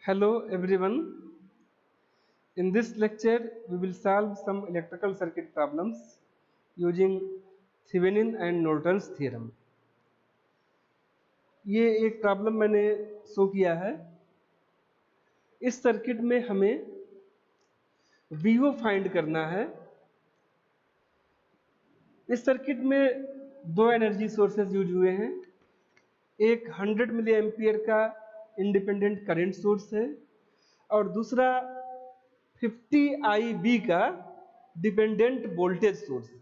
Hello everyone. In this lecture, we will solve some electrical circuit problems using Thevenin and Norton's theorem. ये एक problem मैंने show किया है। इस circuit में हमें VO फाइंड करना है। इस सर्किट में दो एनर्जी सोर्सेज यूज हुए हैं। एक 100 मिली एम्पियर का इंडिपेंडेंट करंट सोर्स है और दूसरा 50 IB का डिपेंडेंट वोल्टेज सोर्स है।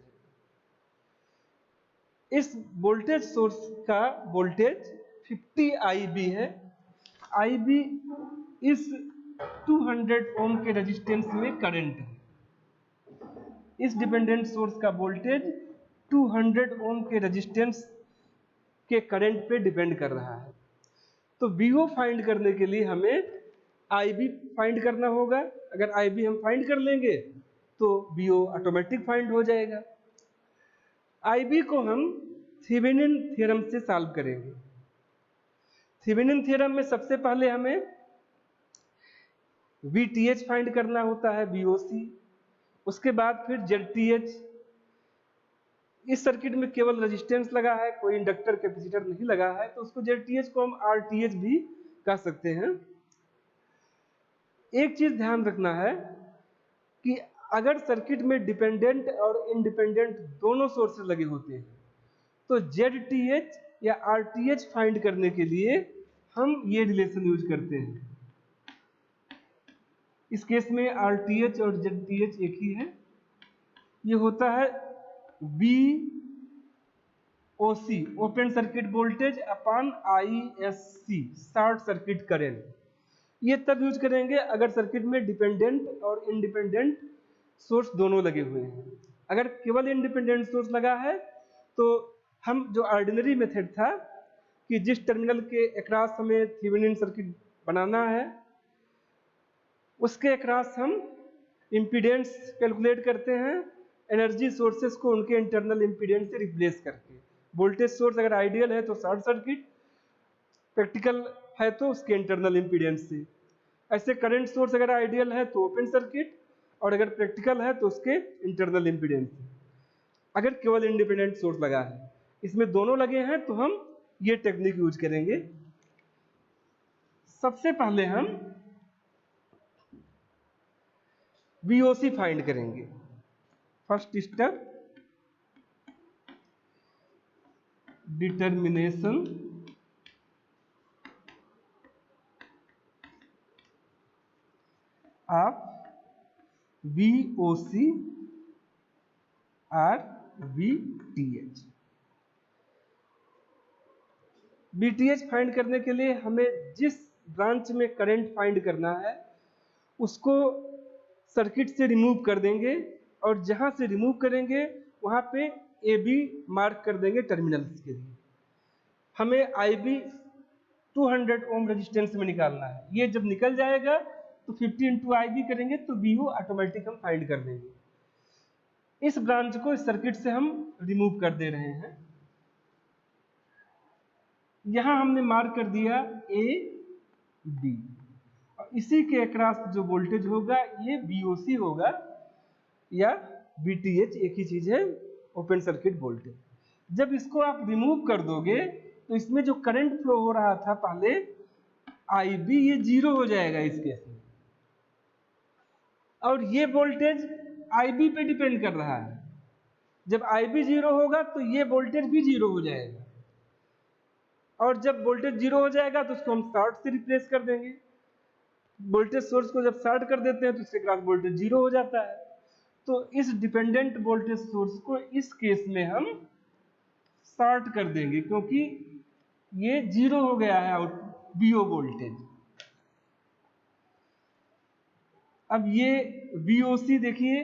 इस वोल्टेज सोर्स का वोल्टेज 50 IB है। IB इस 200 ओम के रेजिस्टेंस में करंट है। इस डिपेंडेंट सोर्स का वोल्टेज 200 ओम के रेजिस्टेंस के करंट पे डिपेंड कर रहा है। तो VO फाइंड करने के लिए हमें IB फाइंड करना होगा। अगर IB हम फाइंड कर लेंगे तो VO ऑटोमेटिक फाइंड हो जाएगा। IB को हम थेवेनिन थ्योरम से सॉल्व करेंगे। थेवेनिन थ्योरम में सबसे पहले हमें VTH फाइंड करना होता है, VOC, उसके बाद फिर ZTH। इस सर्किट में केवल रेजिस्टेंस लगा है, कोई इंडक्टर कैपेसिटर नहीं लगा है, तो उसको ZTH को हम RTH भी कह सकते हैं। एक चीज ध्यान रखना है कि अगर सर्किट में डिपेंडेंट और इंडिपेंडेंट दोनों सोर्सेज लगे होते हैं तो ZTH या RTH फाइंड करने के लिए हम ये रिलेशन यूज करते हैं। इस केस में RTH और ZTH एक ही है। ये होता है VOC open circuit voltage upon ISC short circuit current. ये तब यूज करेंगे अगर सर्किट में डिपेंडेंट और इंडिपेंडेंट सोर्स दोनों लगे हुए हैं। अगर केवल इंडिपेंडेंट सोर्स लगा है तो हम जो ऑर्डिनरी मेथड था कि जिस टर्मिनल के अक्रॉस हमें थेवेनिन सर्किट बनाना है उसके अक्रॉस हम इम्पीडेंस कैलकुलेट करते हैं, एनर्जी सोर्सेस को उनके इंटरनल इम्पीडेंस से रिप्लेस करके। वोल्टेज सोर्स अगर आइडियल है तो शॉर्ट सर्किट, प्रैक्टिकल है तो उसके इंटरनल इम्पीडेंस से। ऐसे करंट सोर्स अगर आइडियल है तो ओपन सर्किट और अगर प्रैक्टिकल है तो उसके इंटरनल इम्पीडेंस से। अगर केवल इंडिपेंडेंट सोर्स लगा है, इसमें दोनों लगे हैं तो हम ये टेक्निक यूज करेंगे। सबसे पहले हम VOC फाइंड करेंगे। First step determination of VOC और VTH। VTH फाइंड करने के लिए हमें जिस ब्रांच में करंट फाइंड करना है उसको सर्किट से रिमूव कर देंगे और जहां से रिमूव करेंगे वहां पे AB मार्क कर देंगे टर्मिनल्स के लिए। हमें IB 200 ओम रेजिस्टेंस में निकालना है। ये जब निकल जाएगा तो 50 इंटू IB करेंगे तो VO ऑटोमेटिक हम फाइंड कर देंगे। इस ब्रांच को इस सर्किट से हम रिमूव कर दे रहे हैं। यहां हमने मार्क कर दिया AB और इसी के अक्रॉस जो वोल्टेज होगा ये VOC होगा या VTH, एक ही चीज है, ओपन सर्किट वोल्टेज। जब इसको आप रिमूव कर दोगे तो इसमें जो करंट फ्लो हो रहा था पहले IB ये जीरो हो जाएगा इस केस में, और ये वोल्टेज IB पे डिपेंड कर रहा है। जब IB जीरो होगा तो ये वोल्टेज भी जीरो हो जाएगा, और जब वोल्टेज जीरो हो जाएगा तो उसको हम शॉर्ट से रिप्लेस कर देंगे। वोल्टेज सोर्स को जब शॉर्ट कर देते हैं तो इसके अक्रॉस वोल्टेज जीरो हो जाता है। तो इस डिपेंडेंट वोल्टेज सोर्स को इस केस में हम शॉर्ट कर देंगे क्योंकि ये जीरो हो गया है VO वोल्टेज। अब ये VOC देखिए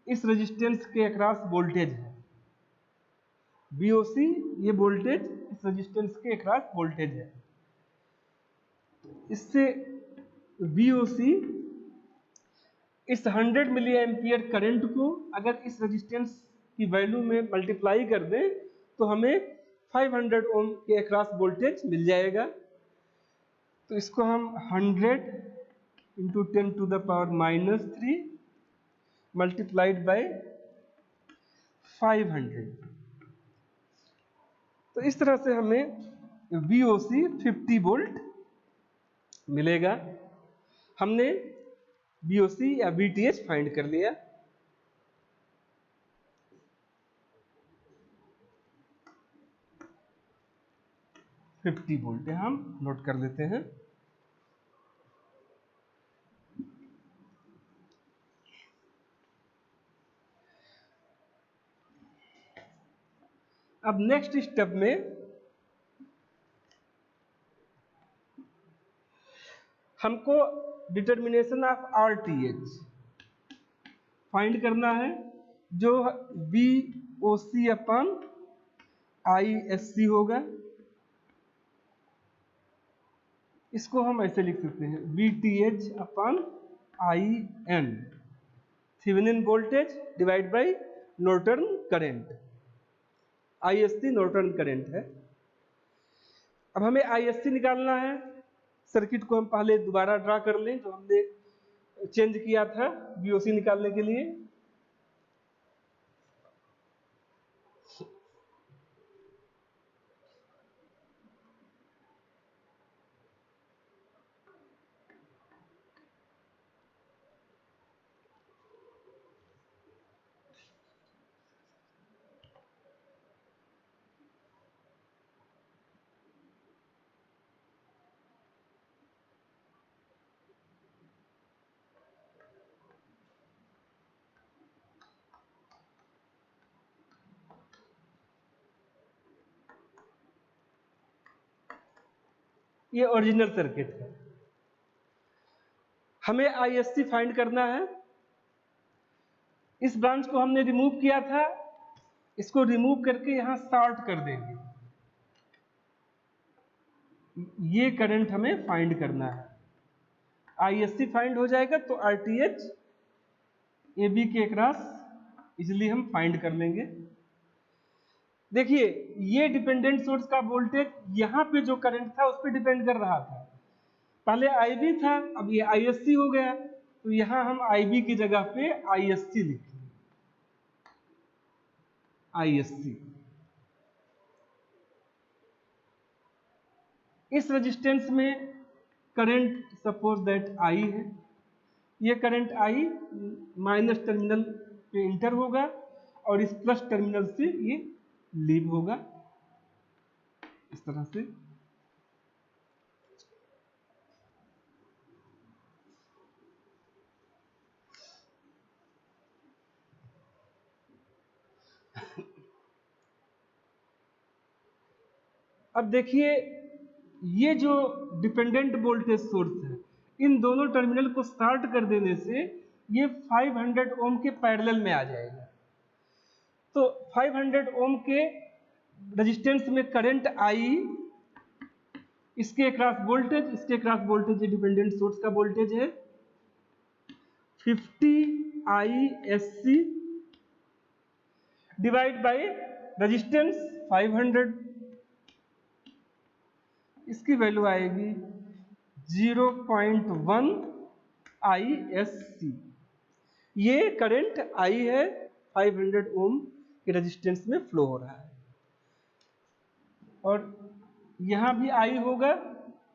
इस रेजिस्टेंस के अक्रॉस वोल्टेज है। VOC ये वोल्टेज इस रेजिस्टेंस के अक्रॉस वोल्टेज है। इससे VOC इस 100 मिली एम्पियर करंट को अगर इस रेजिस्टेंस की वैल्यू में मल्टीप्लाई कर दें तो हमें 500 ओम के अक्रॉस वोल्टेज मिल जाएगा। तो इसको हम 100 इंटू 10⁻³ मल्टीप्लाइड बाय 500। तो इस तरह से हमें VOC 50 वोल्ट मिलेगा। हमने VOC या VTH फाइंड कर लिया। फिफ्टी वोल्ट हम नोट कर लेते हैं। अब नेक्स्ट स्टेप में हमको डिटर्मिनेशन ऑफ RTH फाइंड करना है, जो VOC अपन ISC होगा। इसको हम ऐसे लिख सकते हैं VTH upon IN, Thevenin voltage divide by Norton current. ISC Norton current है। अब हमें ISC निकालना है। सर्किट को हम पहले दोबारा ड्रा कर लें, जो हमने चेंज किया था VOC निकालने के लिए। ये ओरिजिनल सर्किट है। हमें ISC फाइंड करना है। इस ब्रांच को हमने रिमूव किया था, इसको रिमूव करके यहां शॉर्ट कर देंगे। ये करंट हमें फाइंड करना है। ISC फाइंड हो जाएगा तो RTH AB के अक्रॉस इसलिए हम फाइंड कर लेंगे। देखिए, ये डिपेंडेंट सोर्स का वोल्टेज यहां पे जो करंट था उस पर डिपेंड कर रहा था। पहले IB था, अब ये ISC हो गया, तो यहां हम IB की जगह पे ISC लिखेंगे। ISC इस रेजिस्टेंस में करंट सपोज दैट I है। ये करंट I माइनस टर्मिनल पे इंटर होगा और इस प्लस टर्मिनल से ये लीव होगा, इस तरह से। अब देखिए, ये जो डिपेंडेंट वोल्टेज सोर्स है, इन दोनों टर्मिनल को शॉर्ट कर देने से ये 500 ओम के पैरेलल में आ जाएगा। तो 500 ओम के रेजिस्टेंस में करंट I, इसके अक्रॉस वोल्टेज, इसके अक्रॉस वोल्टेज, ये डिपेंडेंट सोर्स का वोल्टेज है 50 ISC डिवाइड बाय रेजिस्टेंस 500। इसकी वैल्यू आएगी 0.1 ISC। ये करंट I है, 500 ओम के रेजिस्टेंस में फ्लो हो रहा है। और यहां भी I होगा,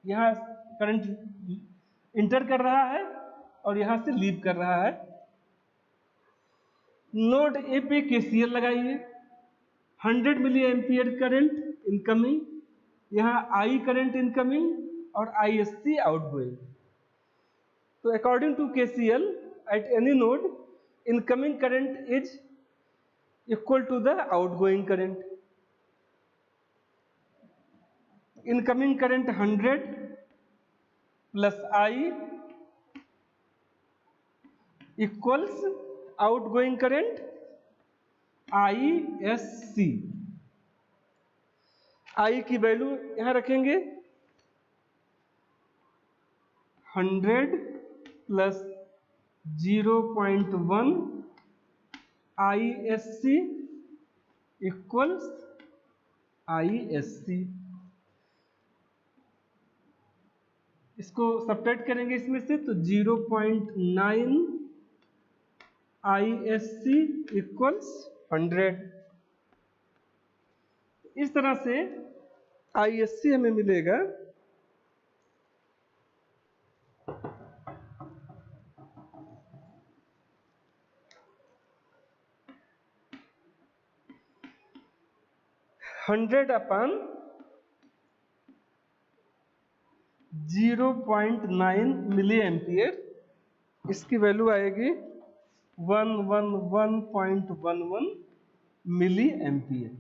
यहां करंट इंटर कर रहा है और यहां से लीव कर रहा है। नोड ए पे KCL लगाइए। 100 मिली एम्पियर करंट इनकमिंग, यहाँ I करंट इनकमिंग और ISC आउटगोइंग। तो according to KCL at any node incoming current is equal to the outgoing current. Incoming current 100 plus I equals outgoing current ISC। I की value यहां रखेंगे 100 plus 0.1 ISC equals ISC। इसको subtract करेंगे इसमें से तो 0.9 ISC equals 100। इस तरह से ISC हमें मिलेगा 100/0.9 मिली एम्पियर। इसकी वैल्यू आएगी 111.11 मिली एम्पियर।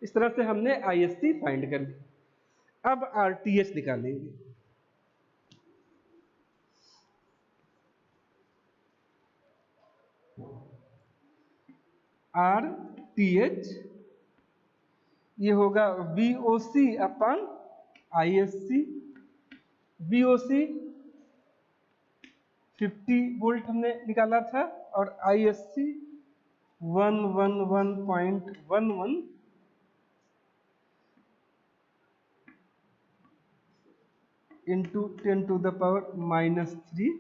इस तरह से हमने ISC फाइंड कर लिया। अब RTH निकालेंगे। RTH ये होगा VOC अपन ISC। VOC 50 वोल्ट हमने निकाला था और ISC 111.11 इंटू 10⁻³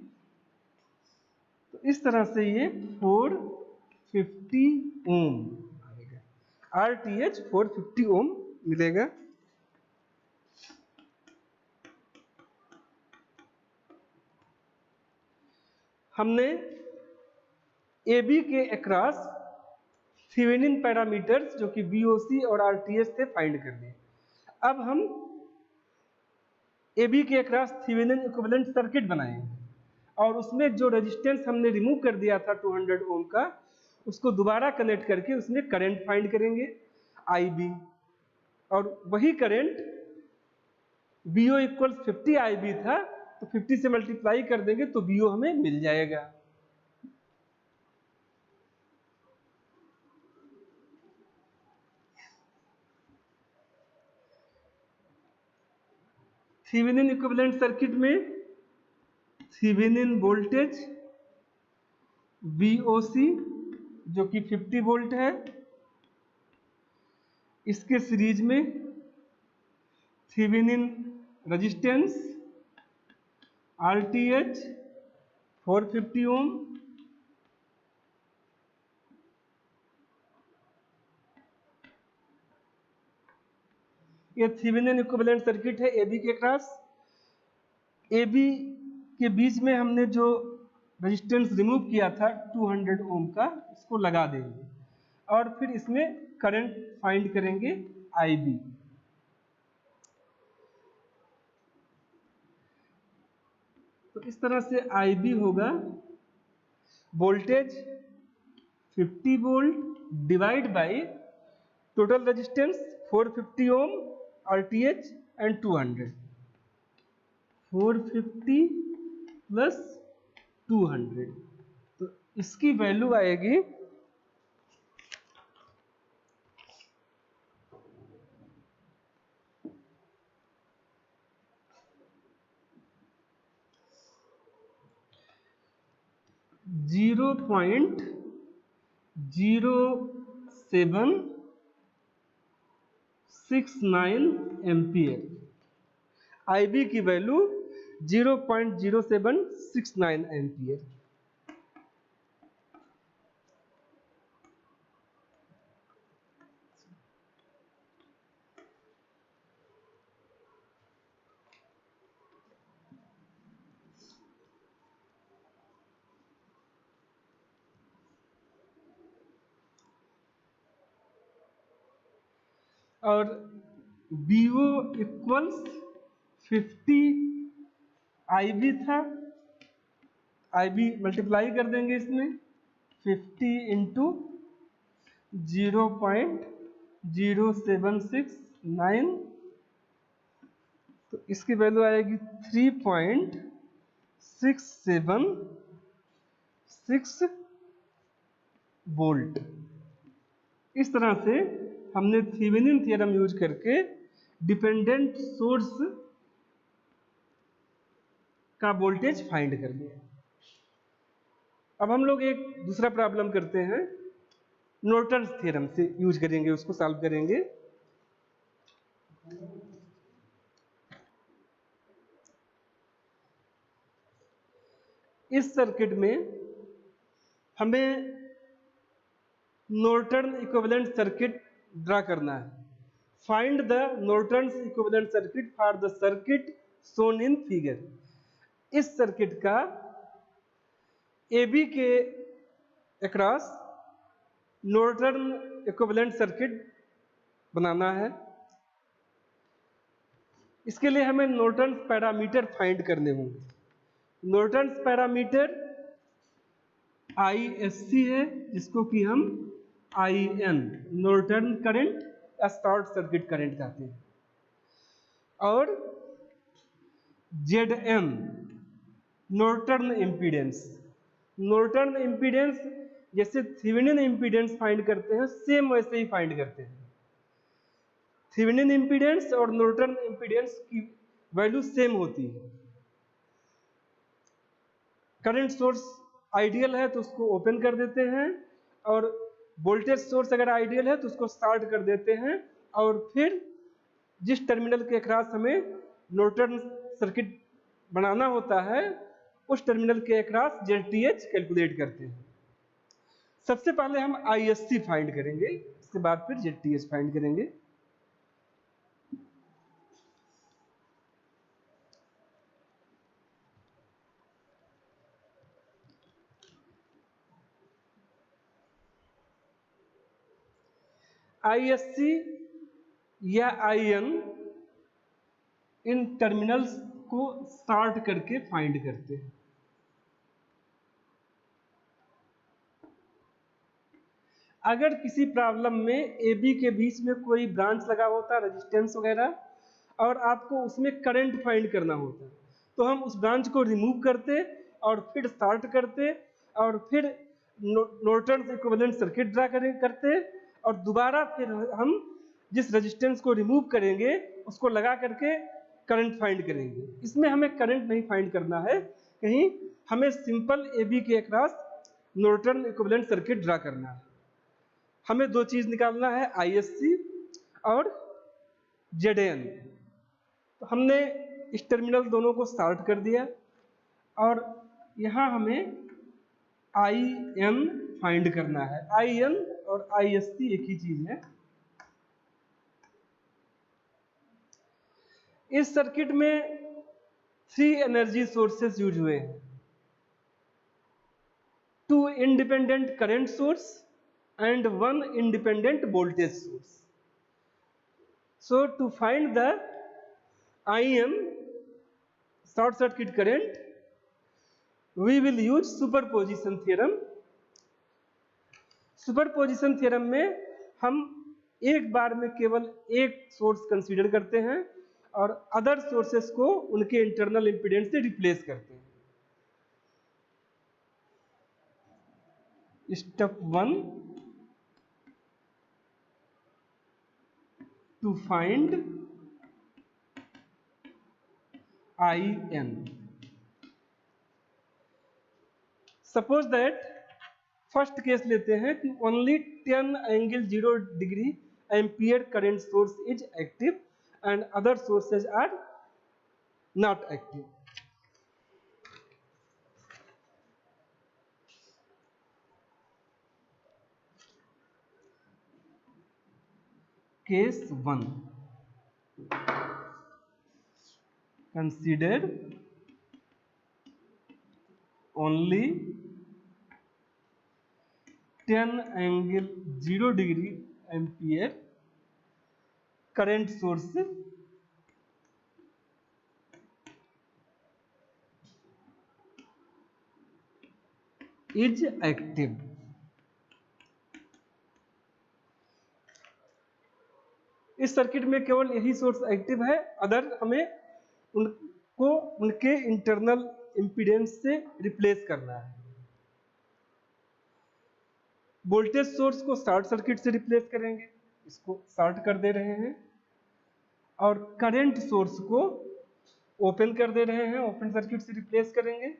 तो इस तरह से ये 450 ओम आएगा। RTH 450 ओम मिलेगा। हमने AB के अक्रॉस थेवेनिन पैरामीटर्स जो कि VOC और RTH थे फाइंड कर लिए। अब हम AB के अक्रॉस थेवेनिन इक्विवेलेंट सर्किट बनाएंगे और उसमें जो रेजिस्टेंस हमने रिमूव कर दिया था 200 ओम का, उसको दोबारा कनेक्ट करके उसमें करंट फाइंड करेंगे IB, और वही करंट VO इक्वल्स 50 IB था तो 50 से मल्टीप्लाई कर देंगे तो VO हमें मिल जाएगा। थेवेनिन इक्विवेलेंट सर्किट में थेवेनिन वोल्टेज VOC जो कि 50 वोल्ट है, इसके सीरीज में थेवेनिन रेजिस्टेंस RTH 450 ओम, ये थेवेनिन इक्विवेलेंट सर्किट है AB के क्रॉस। AB के बीच में हमने जो रेजिस्टेंस रिमूव किया था 200 ओम का, इसको लगा देंगे और फिर इसमें करंट फाइंड करेंगे IB। तो इस तरह से IB होगा voltage 50 volt divide by total resistance 450 ohm RTH and 200। 450 plus 200 तो इसकी वैल्यू आएगी 0.0769 एम्पियर। IB की वैल्यू 0.0769 एम्पियर। और VO इक्वल्स 50 IB था, IB मल्टीप्लाई कर देंगे इसमें 50 इंटू 0.0769 तो इसकी वैल्यू आएगी 3.676 वोल्ट। इस तरह से हमने थेवेनिन थ्योरम यूज करके डिपेंडेंट सोर्स का वोल्टेज फाइंड कर लिया। अब हम लोग एक दूसरा प्रॉब्लम करते हैं, नॉर्टन्स थ्योरम से यूज करेंगे, उसको सॉल्व करेंगे। इस सर्किट में हमें नॉर्टन इक्विवेलेंट सर्किट ड्रा करना है। Find the Norton equivalent circuit for the circuit shown in figure. इस सर्किट का AB के अक्रॉस नॉर्टन इक्विवेलेंट सर्किट बनाना है। इसके लिए हमें नॉर्टन पैरामीटर फाइंड करने होंगे। नॉर्टन पैरामीटर ISC है, जिसको कि हम IN नॉर्टन करंट या शॉर्ट सर्किट करंट कहते हैं, और ZN Norton impedance. Norton impedance जैसे थेवेनिन इम्पीडेंस फाइंड करते हैं, सेम वैसे ही फाइंड करते हैं। थेवेनिन इम्पीडेंस और नॉर्टन इम्पीडेंस की वैल्यू सेम होती है। करंट सोर्स आइडियल है तो उसको ओपन कर देते हैं, और वोल्टेज सोर्स अगर आइडियल है तो उसको स्टार्ट कर देते हैं, और फिर जिस टर्मिनल के अक्रॉस हमें नॉर्टन सर्किट बनाना होता है उस टर्मिनल के अक्रॉस ZTH कैलकुलेट करते हैं। सबसे पहले हम ISC फाइंड करेंगे, उसके बाद फिर ZTH फाइंड करेंगे। ISC या IN इन टर्मिनल्स को स्टार्ट करके फाइंड करते हैं। अगर किसी प्रॉब्लम में AB के बीच में कोई ब्रांच लगा होता, रेजिस्टेंस वगैरह, और आपको उसमें करंट फाइंड करना होता, तो हम उस ब्रांच को रिमूव करते और फिर स्टार्ट करते, और फिर नॉर्टन इक्विवेलेंट सर्किट ड्रा करते, और दोबारा फिर हम जिस रेजिस्टेंस को रिमूव करेंगे उसको लगा करके करंट फाइंड करेंगे। इसमें हमें करंट नहीं फाइंड करना है कहीं, हमें सिंपल AB के across Norton equivalent circuit draw करना है। हमें दो चीज निकालना है, ISC और ZN। तो हमने इस टर्मिनल दोनों को स्टार्ट कर दिया, और यहां हमें IN फाइंड करना है। IN और ISC एक ही चीज है। इस सर्किट में 3 एनर्जी सोर्सेस यूज हुए हैं, 2 independent current source and 1 independent voltage source. So to find the IN short circuit current, we will use superposition theorem. Superposition theorem में हम एक बार में केवल एक सोर्स कंसीडर करते हैं और अदर सोर्सेस को उनके इंटरनल इंपीडेंस से रिप्लेस करते हैं। Step 1 to find IN. Suppose that first case लेते हैं कि only 10 angle 0 degree ampere current source is active and other sources are not active. Case 1. Consider only 10 angle 0 degree ampere current source is active. इस circuit में केवल यही source active है, other हमें उनको उनके इंटरनल इंपीडेंस से रिप्लेस करना है। वोल्टेज सोर्स को शॉर्ट सर्किट से रिप्लेस करेंगे, इसको शॉर्ट कर दे रहे हैं, और करंट सोर्स को ओपन कर दे रहे हैं, ओपन सर्किट से रिप्लेस करेंगे।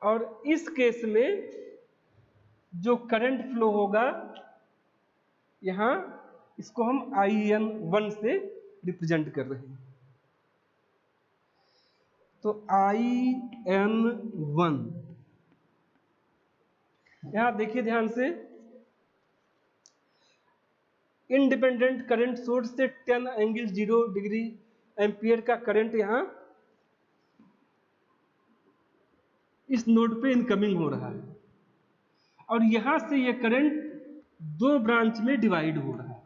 और इस केस में जो करंट फ्लो होगा यहां, इसको हम IN1 से रिप्रेजेंट कर रहे हैं। तो IN1, यहां देखिए ध्यान से, इंडिपेंडेंट करंट सोर्स से 10 एंगल 0 डिग्री एम्पियर का करंट यहां इस नोड पे इनकमिंग हो रहा है, और यहां से ये करंट दो ब्रांच में डिवाइड हो रहा है।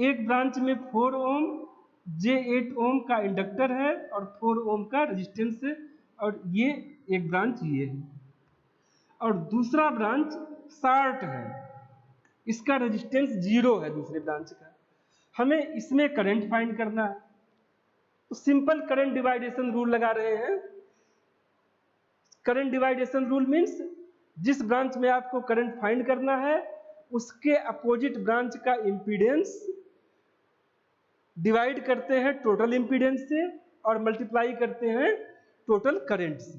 एक ब्रांच में 4 ओम J8 ओम का इंडक्टर है और 4 ओम का रेजिस्टेंस है, और ये एक ब्रांच ये है, और दूसरा ब्रांच शॉर्ट है, इसका रेजिस्टेंस 0 है दूसरे ब्रांच का। हमें इसमें करंट फाइंड करना है, तो सिंपल करंट डिवाइडेशन रूल लगा रहे हैं। करंट डिवाइडेशन रूल मीन्स जिस ब्रांच में आपको करंट फाइंड करना है उसके अपोजिट ब्रांच का इंपीडेंस डिवाइड करते हैं टोटल इंपीडेंस से और मल्टीप्लाई करते हैं टोटल करंट से।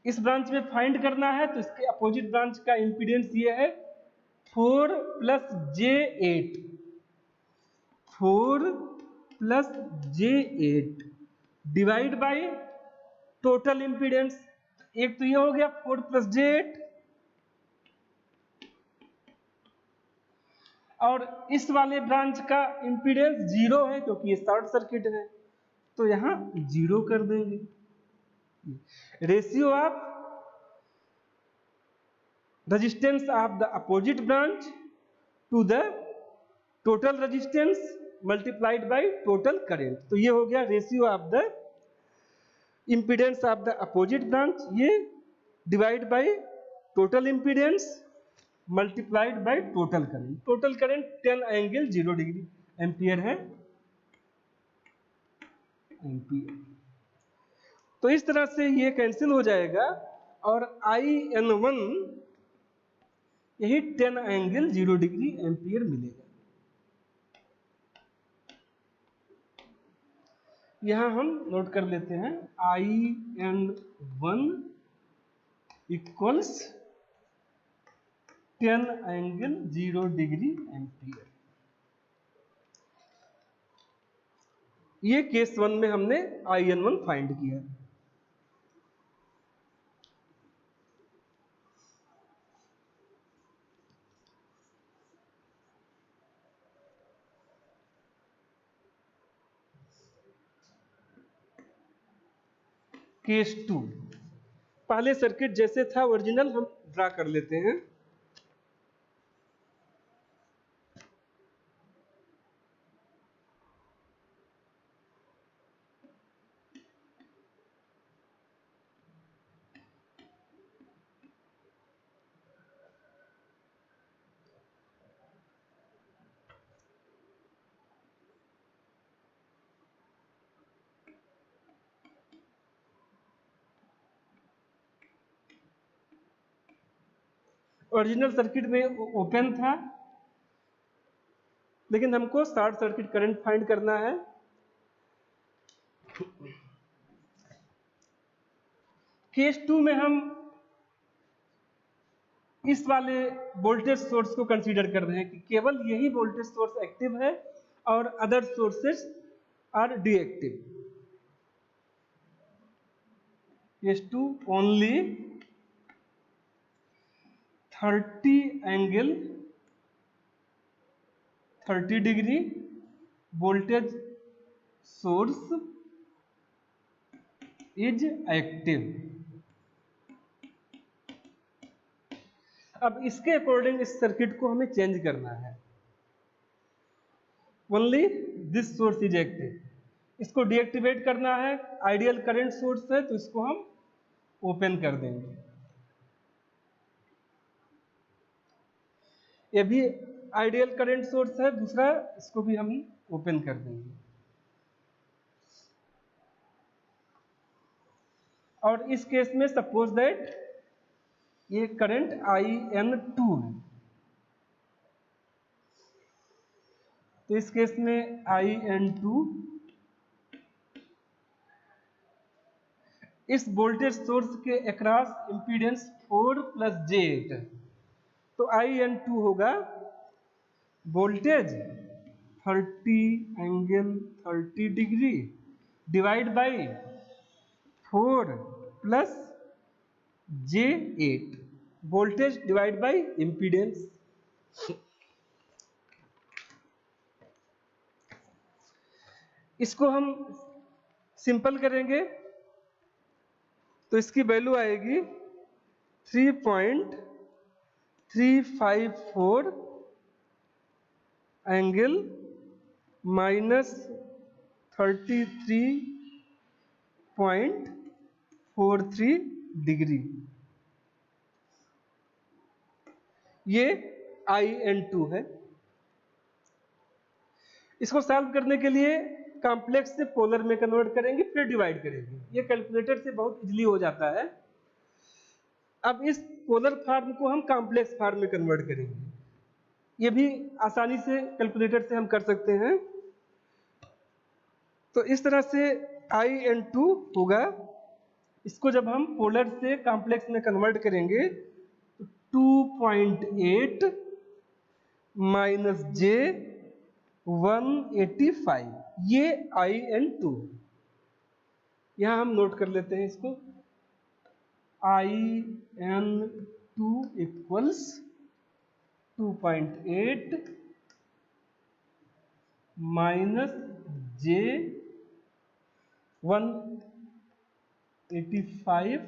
इस ब्रांच में फाइंड करना है तो इसके अपोजिट ब्रांच का इंपीडेंस ये है 4 + J8, 4 + J8 divide by total impedance. एक तो ये हो गया 4 + J8, और इस वाले ब्रांच का इंपीडेंस 0 है क्योंकि ये शॉर्ट सर्किट है, तो यहां 0 कर देंगे। Ratio of resistance of the opposite branch to the total resistance multiplied by total current, तो ये हो गया ratio of the impedance of the opposite branch, ये divide by total impedance multiplied by total current. Total current 10 angle 0 degree ampere है, ampere. तो इस तरह से ये कैंसिल हो जाएगा और IN1 यही 10 एंगल 0 डिग्री एम्पियर मिलेगा। यहां हम नोट कर लेते हैं IN1 equals 10 angle 0 degree ampere. ये केस 1 में हमने IN1 फाइंड किया। केस 2, पहले सर्किट जैसे था ओरिजिनल हम ड्रा कर लेते हैं। ओरिजिनल सर्किट में ओपन था, लेकिन हमको शॉर्ट सर्किट करंट फाइंड करना है। केस 2 में हम इस वाले वोल्टेज सोर्स को कंसीडर कर रहे हैं कि केवल यही वोल्टेज सोर्स एक्टिव है और other sources are deactive. Case 2 only 30 angle 30 degree voltage source is active. अब इसके अकॉर्डिंग इस सर्किट को हमें चेंज करना है। Only this source is active, इसको डीएक्टिवेट करना है। आइडियल करंट सोर्स है तो इसको हम ओपन कर देंगे। ये भी आइडियल करंट सोर्स है दूसरा, इसको भी हम ओपन कर देंगे। और इस केस में सपोज दैट ये करंट IN2 है, तो इस केस में IN2 इस वोल्टेज सोर्स के अक्रॉस इंपीडेंस 4 + J8 है, तो IN2 होगा voltage 30 angle 30 degree divide by 4 plus J8, voltage divide by impedance. इसको हम सिंपल करेंगे तो इसकी वैल्यू आएगी 3.354 एंगल -33.43 डिग्री। ये IN2 है। इसको सॉल्व करने के लिए कॉम्प्लेक्स से पोलर में कन्वर्ट करेंगे, फिर डिवाइड करेंगे। ये कैलकुलेटर से बहुत इजीली हो जाता है। अब इस पोलर फॉर्म को हम कॉम्प्लेक्स फॉर्म में कन्वर्ट करेंगे। ये भी आसानी से कैलकुलेटर से हम कर सकते हैं। तो इस तरह से IN2 होगा। इसको जब हम पोलर से कॉम्प्लेक्स में कन्वर्ट करेंगे तो 2.8 - J185, ये IN2। यहां हम नोट कर लेते हैं इसको। IN2 equals 2.8 - J185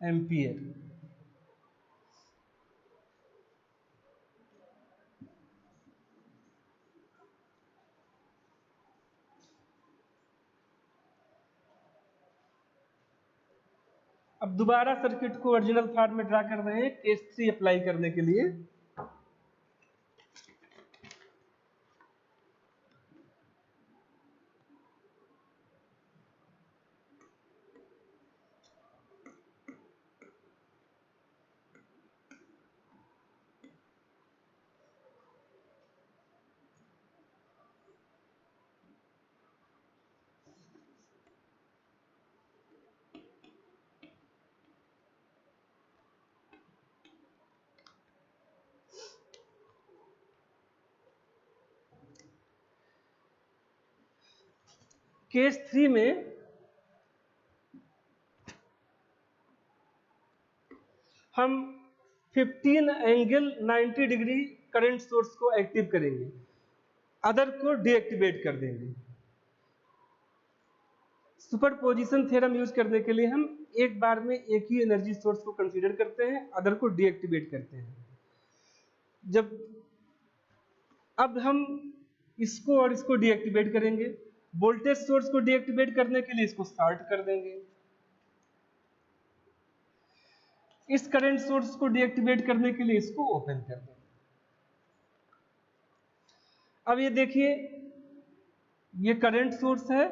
ampere. अब दोबारा सर्किट को ओरिजिनल फॉर्म में ड्रा कर रहे हैं केस 3 अप्लाई करने के लिए। केस 3 में हम 15 एंगल 90 डिग्री करंट सोर्स को एक्टिव करेंगे, अदर को डीएक्टिवेट कर देंगे। सुपरपोजिशन थ्योरम यूज करने के लिए हम एक बार में एक ही एनर्जी सोर्स को कंसीडर करते हैं, अदर को डीएक्टिवेट करते हैं। अब हम इसको और इसको डीएक्टिवेट करेंगे। वोल्टेज सोर्स को डीएक्टिवेट करने के लिए इसको शॉर्ट कर देंगे। इस करंट सोर्स को डीएक्टिवेट करने के लिए इसको ओपन कर देंगे। अब ये देखिए, ये करंट सोर्स है,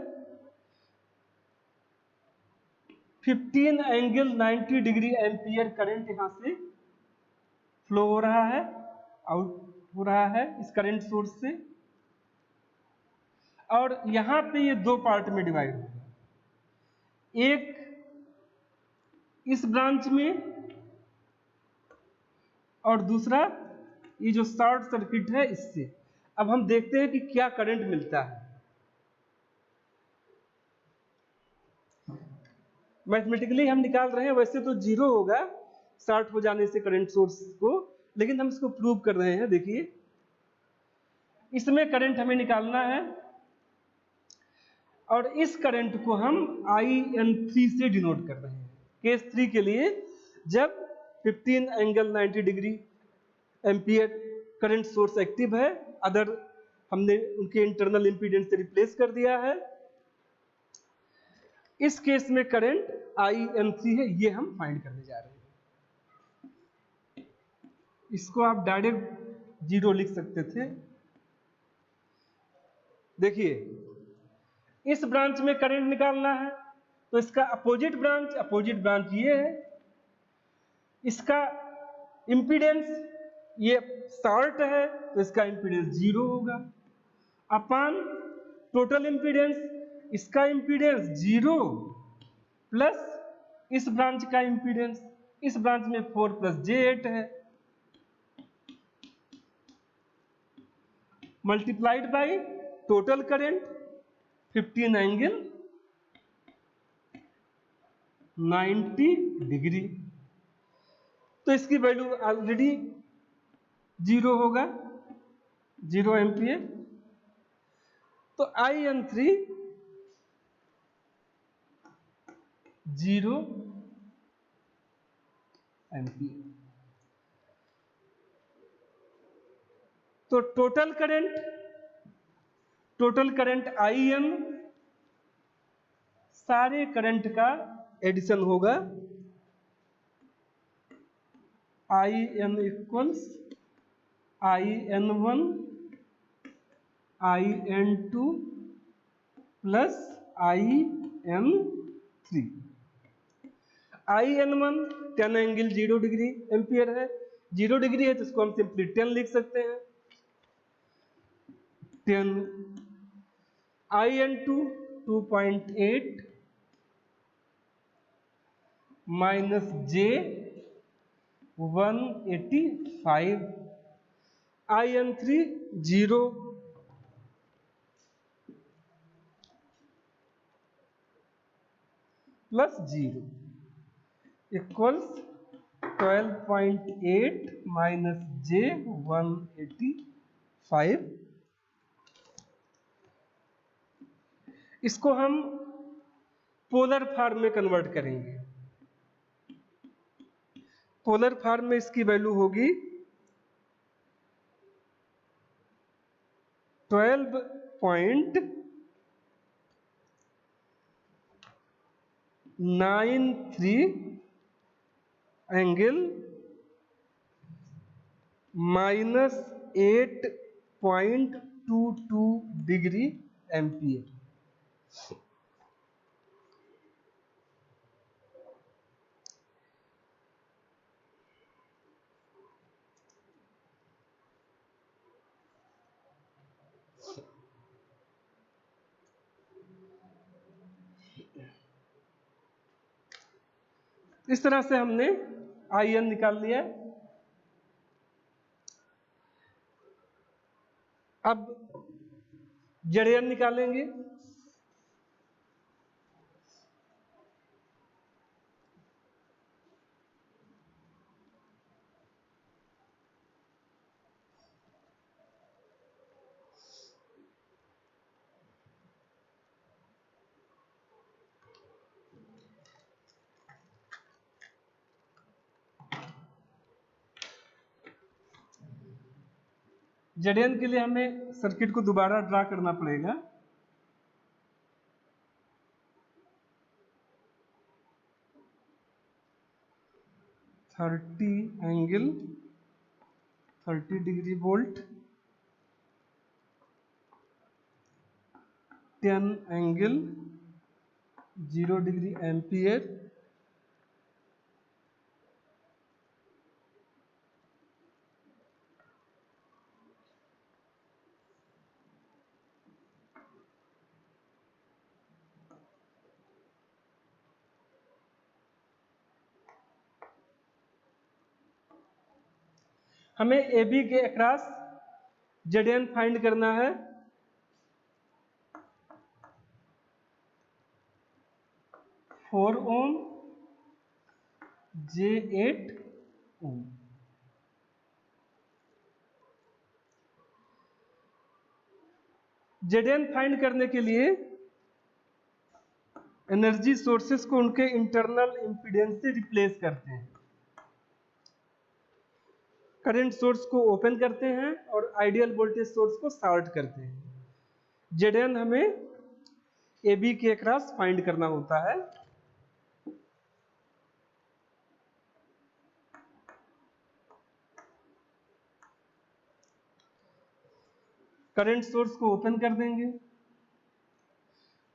15 एंगल 90 डिग्री एम्पियर करंट यहां से फ्लो हो रहा है, आउट हो रहा है इस करंट सोर्स से। और यहां पे ये दो पार्ट में डिवाइड होगा, एक इस ब्रांच में और दूसरा ये जो शॉर्ट सर्किट है इससे। अब हम देखते हैं कि क्या करंट मिलता है। मैथमेटिकली हम निकाल रहे हैं, वैसे तो जीरो होगा शॉर्ट हो जाने से करंट सोर्स को, लेकिन हम इसको प्रूव कर रहे हैं। देखिए, इसमें करंट हमें निकालना है और इस करंट को हम IN3 से डिनोट कर रहे हैं केस 3 के लिए, जब 15 angle 90 degree ampere current source active है, अदर हमने उनके इंटरनल इंपीडेंस से रिप्लेस कर दिया है। इस केस में करंट IN3 है, ये हम फाइंड करने जा रहे हैं। इसको आप डायरेक्ट जीरो लिख सकते थे। देखिए, इस ब्रांच में करंट निकालना है तो इसका अपोजिट ब्रांच ये है। इसका इंपीडेंस ये शॉर्ट है तो इसका इंपीडेंस जीरो होगा, अपान टोटल इंपीडेंस, इसका इंपीडेंस जीरो प्लस इस ब्रांच का इंपीडेंस, इस ब्रांच में 4 + J8 है, multiplied by total current 15 angle 90 degree. तो इसकी वैल्यू ऑलरेडी 0 होगा, 0 एम्पियर। तो IN3 0 एम्पियर। तो टोटल करंट IN सारे करंट का एडिशन होगा, IN equals IN1 IN2 plus IN3। IN1 10 angle 0 degree ampere है, 0 डिग्री है तो इसको हम सिंपली 10 लिख सकते हैं, 10। IN2 2.8 minus J 185, IN3 0 plus 0 equals 12.8 minus J 185। इसको हम पोलर फॉर्म में कन्वर्ट करेंगे। पोलर फॉर्म में इसकी वैल्यू होगी 12.93 एंगल माइनस 8.22 डिग्री एम्पियर। इस तरह से हमने IN निकाल लिया। अब ZN निकालेंगे। ZN के लिए हमें सर्किट को दोबारा ड्रा करना पड़ेगा। Thirty angle 30 degree volt, 10 angle 0 degree ampere, हमें AB के अक्रॉस ZN फाइंड करना है। फोर ओम J8 ओम। ZN फाइंड करने के लिए एनर्जी सोर्सेस को उनके इंटरनल इंपीडेंस से रिप्लेस करते हैं। करंट सोर्स को ओपन करते हैं और आइडियल वोल्टेज सोर्स को शॉर्ट करते हैं। ZN हमें AB के अक्रॉस फाइंड करना होता है। करंट सोर्स को ओपन कर देंगे,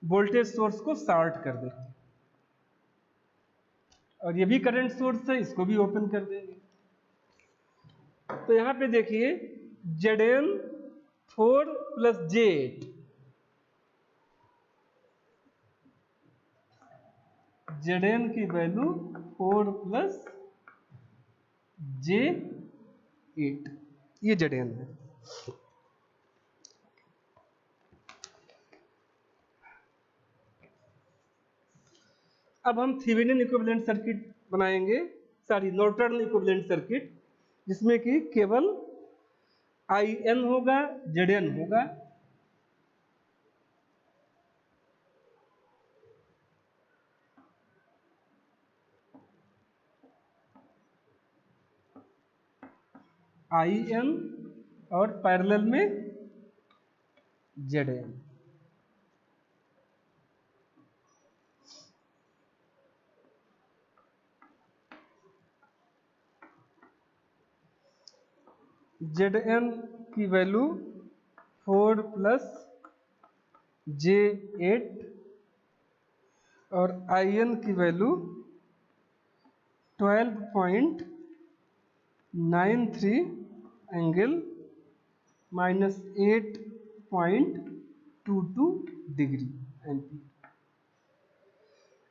वोल्टेज सोर्स को शॉर्ट कर देंगे, और ये भी करंट सोर्स है, इसको भी ओपन कर देंगे। तो यहां पे देखिए ZN 4 प्लस J8, ZN की वैल्यू 4 प्लस J8, ये ZN है। अब हम थेवेनिन इक्विवेलेंट सर्किट बनाएंगे, सॉरी नॉर्टन इक्विवेलेंट सर्किट, जिसमें कि केवल IN होगा, ZN होगा। IN और पैरेलल में ZN। ZN की वैल्यू 4 + J8 और IN की वैल्यू 12.93 एंगल -8.22 डिग्री एम्पीयर।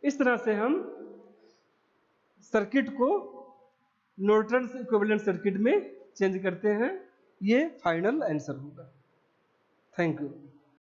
इस तरह से हम सर्किट को नॉर्टन इक्विवेलेंट सर्किट में चेंज करते हैं। ये फाइनल आंसर होगा। Thank you.